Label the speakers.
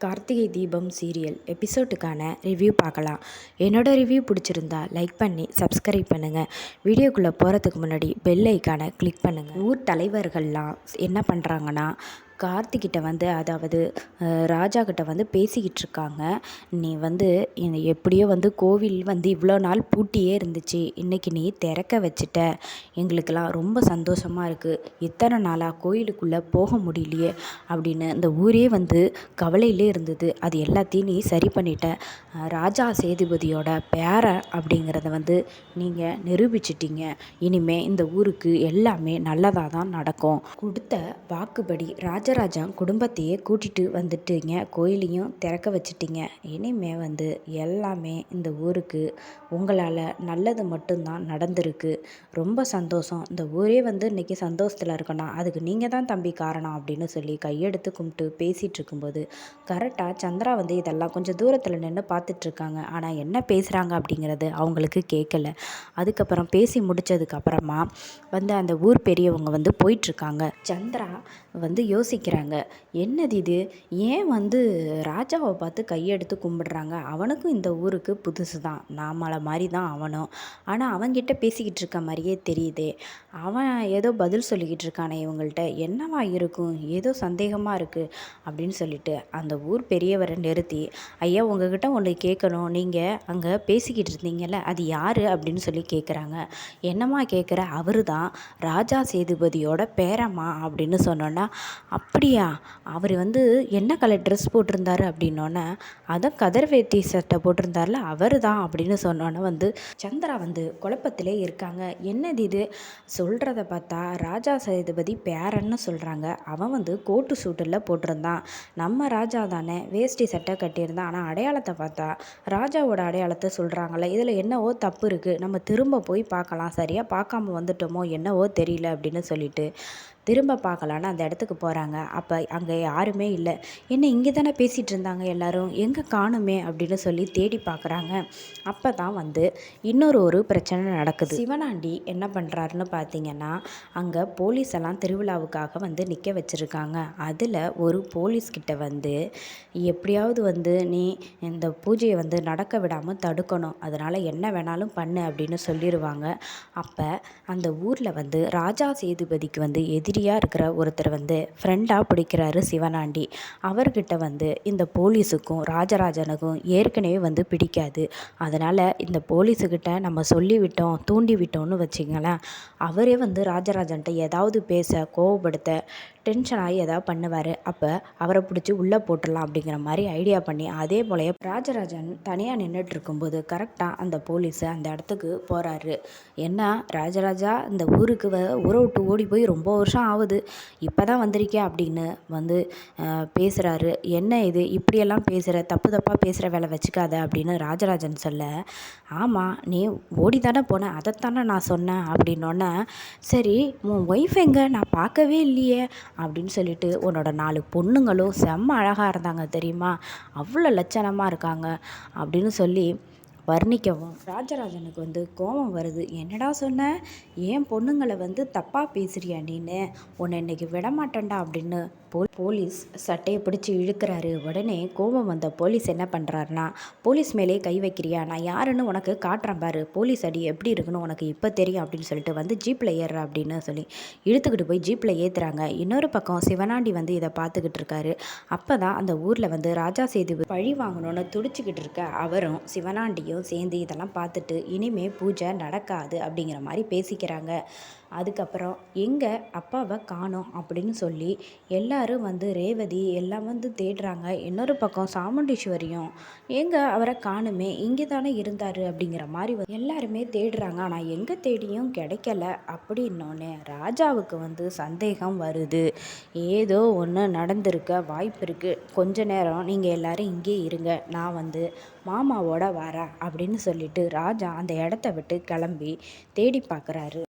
Speaker 1: Karthigai Deepam serial எபிசோடுக்கான review பார்க்கலாம். என்னோடய review பிடிச்சிருந்தா லைக் பண்ணி சப்ஸ்கிரைப் பண்ணுங்கள். வீடியோக்குள்ளே போகிறதுக்கு முன்னாடி பெல் ஐக்கானை கிளிக் பண்ணுங்கள். ஊர் தலைவர்கள்லாம் என்ன பண்ணுறாங்கன்னா, கார்த்திகிட்ட வந்து அதாவது ராஜா கிட்ட வந்து பேசிக்கிட்டு இருக்காங்க. நீ வந்து எப்படியோ வந்து கோவில் வந்து இவ்வளோ நாள் பூட்டியே இருந்துச்சு, இன்றைக்கி நீ திறக்க வச்சுட்ட, எங்களுக்கெல்லாம் ரொம்ப சந்தோஷமாக இருக்குது, இத்தனை நாளாக கோயிலுக்குள்ளே போக முடியலையே அப்படின்னு இந்த ஊரே வந்து கவலையிலே இருந்தது. அது எல்லாத்தையும் நீ சரி பண்ணிட்ட, ராஜா சேதுபதியோட பேரை அப்படிங்கிறத வந்து நீங்கள் நிரூபிச்சிட்டீங்க. இனிமேல் இந்த ஊருக்கு எல்லாமே நல்லதாக தான் நடக்கும். கொடுத்த வாக்குப்படி ராஜராஜன் குடும்பத்தையே கூட்டிகிட்டு வந்துட்டீங்க, கோயிலையும் திறக்க வச்சிட்டிங்க. இனிமேல் வந்து எல்லாமே இந்த ஊருக்கு உங்களால் நல்லது மட்டும்தான் நடந்திருக்கு. ரொம்ப சந்தோஷம், இந்த ஊரே வந்து இன்றைக்கி சந்தோஷத்தில் இருக்குன்னா அதுக்கு நீங்கள் தான் தம்பி காரணம் அப்படின்னு சொல்லி கையெடுத்து கும்பிட்டு பேசிகிட்டு இருக்கும்போது கரெக்டாக சந்திரா வந்து இதெல்லாம் கொஞ்சம் தூரத்தில் நின்று பார்த்துட்ருக்காங்க. ஆனால் என்ன பேசுகிறாங்க அப்படிங்கிறது அவங்களுக்கு கேட்கல. அதுக்கப்புறம் பேசி முடித்ததுக்கப்புறமா வந்து அந்த ஊர் பெரியவங்க வந்து போயிட்டுருக்காங்க. சந்திரா வந்து யோசிக்கிறாங்க, என்னது இது, ஏன் வந்து ராஜாவை பார்த்து கையெடுத்து கும்பிடுறாங்க, அவனுக்கும் இந்த ஊருக்கு புதுசு தான், நாமளை மாதிரி தான் அவனும், ஆனால் அவன்கிட்ட பேசிக்கிட்டு இருக்க மாதிரியே தெரியுதே, அவன் ஏதோ பதில் சொல்லிக்கிட்டு இருக்கானே இவங்கள்ட்ட, என்னவா இருக்கும், ஏதோ சந்தேகமாக இருக்குது அப்படின்னு சொல்லிட்டு அந்த ஊர் பெரியவரை நிறுத்தி, ஐயா உங்ககிட்ட ஒன்று கேட்கணும், நீங்கள் அங்கே பேசிக்கிட்டு இருந்தீங்கல்ல அது யார் அப்படின்னு சொல்லி கேட்குறாங்க. என்னம்மா கேட்குற, அவர் தான் ராஜா சேதுபதியோட பேரம்மா அப்படின்னு சொன்னோன்னா, அப்படியா, அவர் வந்து என்ன கலர் ட்ரெஸ் போட்டிருந்தாரு அப்படின்னோடனே, அதான் கதர் வேட்டி சட்டை போட்டிருந்தார்ல அவர் தான் அப்படின்னு சொன்னோன்னே வந்து சந்திரா வந்து குழப்பத்திலே இருக்காங்க. என்னது இது, சொல்கிறத பார்த்தா ராஜா சேதுபதி பேரன்னு சொல்கிறாங்க, அவன் வந்து கோட்டு சூட்டில் போட்டிருந்தான், நம்ம ராஜா தானே வேஷ்டி சட்டை கட்டியிருந்தான், ஆனால் அடையாளத்தை பார்த்தா ராஜாவோட அடையாளத்தை சொல்கிறாங்களே, இதில் என்னவோ தப்பு இருக்குது, நம்ம திரும்ப போய் பார்க்கலாம், சரியாக பார்க்காம வந்துட்டோமோ என்னவோ தெரியல அப்படின்னு சொல்லிட்டு திரும்ப பார்க்கலான்னு அந்த இடத்துக்கு போகிறாங்க. அப்போ அங்கே யாருமே இல்லை. என்ன இங்கே தானே பேசிகிட்டு இருந்தாங்க எல்லாரும், எங்கே காணுமே அப்படின்னு சொல்லி தேடி பார்க்குறாங்க. அப்போ தான் வந்து ஒரு பிரச்சனை நடக்குது. சிவனாண்டி என்ன பண்ணுறாருன்னு பார்த்தீங்கன்னா, அங்கே போலீஸ் எல்லாம் திருவிழாவுக்காக வந்து நிற்க வச்சுருக்காங்க. அதில் ஒரு போலீஸ்கிட்ட வந்து எப்படியாவது வந்து நீ இந்த பூஜையை வந்து நடக்க விடாமல் தடுக்கணும், அதனால் என்ன வேணாலும் பண்ணு அப்படின்னு சொல்லிடுவாங்க. அப்போ அந்த ஊரில் வந்து ராஜா சேதுபதிக்கு வந்து எதிரியாக இருக்கிற ஒருத்தர் வந்து ஃப்ரெண்டாக பிடிக்கிறாரு சிவனாண்டி. அவர்கிட்ட வந்து இந்த போலீஸுக்கும் ராஜராஜனுக்கும் ஏற்கனவே வந்து பிடிக்காது. அதனால் இந்த போலீஸுக்கிட்ட நம்ம சொல்லிவிட்டோம், தூண்டி விட்டோம்னு வச்சிங்களேன், அவரே வந்து ராஜராஜன்ட்ட ஏதாவது பேச கோவப்படுத்த டென்ஷன் ஆகி ஏதாவது பண்ணுவார். அப்போ அவரை பிடிச்சி உள்ளே போட்டுடலாம் அப்படிங்கிற மாதிரி ஐடியா பண்ணி அதே போலயே ராஜராஜன் தனியாக நின்றுட்டு இருக்கும்போது கரெக்டாக அந்த போலீஸு அந்த இடத்துக்கு போகிறாரு. என்ன ராஜராஜா, இந்த ஊருக்கு ஊரை விட்டு ஓடி போய் ரொம்ப வருஷம் ஆகுது, இப்போ தான் வந்திருக்கே அப்படின்னு வந்து பேசுகிறாரு. என்ன இது இப்படியெல்லாம் பேசுகிற, தப்பு தப்பாக பேசுகிற வேலை வச்சுக்காத அப்படின்னு ராஜராஜன் சொல்ல, ஆமாம் நீ ஓடி தானே போனேன், அதைத்தானே நான் சொன்னேன் அப்படின்னோடனே, சரி உன் ஒய்ஃப் எங்கே, நான் பார்க்கவே இல்லையே அப்படின்னு சொல்லிட்டு, உன்னோட 4 பொண்ணுங்களும் செம்ம அழகாக இருந்தாங்க தெரியுமா, அவ்வளோ லட்சணமாக இருக்காங்க அப்படின்னு சொல்லி வர்ணிக்கவும் ராஜராஜனுக்கு வந்து கோபம் வருது. என்னடா சொன்ன, ஏன் பொண்ணுங்களை வந்து தப்பாக பேசுறியா நீன்னு, உன்னை இன்னைக்கு விடமாட்டேன்டா அப்படின்னு போலீஸ் சட்டையை பிடிச்சி இழுக்கிறாரு. உடனே கோபம் வந்த போலீஸ் என்ன பண்ணுறாருனா, போலீஸ் மேலே கை வைக்கிறியா, நான் யாருன்னு உனக்கு காட்டுறேன் பாரு, போலீஸ் அடி எப்படி இருக்குன்னு உனக்கு இப்போ தெரியும் அப்படின்னு சொல்லிட்டு வந்து ஜீப்பில் ஏறுற அப்படின்னு சொல்லி இழுத்துக்கிட்டு போய் ஜீப்பில் ஏற்றுறாங்க. இன்னொரு பக்கம் சிவனாண்டி வந்து இதை பார்த்துக்கிட்டு இருக்காரு. அப்போ தான் அந்த ஊரில் வந்து ராஜா சேதுபதி பழி வாங்கணும்னு துடிச்சிக்கிட்டு இருக்க அவரும் சிவனாண்டியும் சேர்ந்து இதெல்லாம் பார்த்துட்டு இனிமே பூஜை நடக்காது அப்படிங்கிற மாதிரி பேசிக்கிறாங்க. அதுக்கப்புறம் எங்கே அப்பாவை காணோம் அப்படின்னு சொல்லி எல்லாரும் வந்து ரேவதி எல்லாம் வந்து தேடுறாங்க. இன்னொரு பக்கம் சாமுண்டீஸ்வரியும் எங்கே அவரை காணுமே, இங்கே தானே இருந்தார் அப்படிங்கிற மாதிரி எல்லாருமே தேடுறாங்க. ஆனால் எங்கே தேடியும் கிடைக்கல. அப்படின்னோடனே ராஜாவுக்கு வந்து சந்தேகம் வருது, ஏதோ ஒன்று நடந்திருக்க வாய்ப்பு இருக்குது, கொஞ்ச நேரம் நீங்கள் எல்லோரும் இங்கே இருங்க, நான் வந்து மாமாவோட வரேன் அப்படின்னு சொல்லிட்டு ராஜா அந்த இடத்த விட்டு கிளம்பி தேடி பார்க்குறாரு.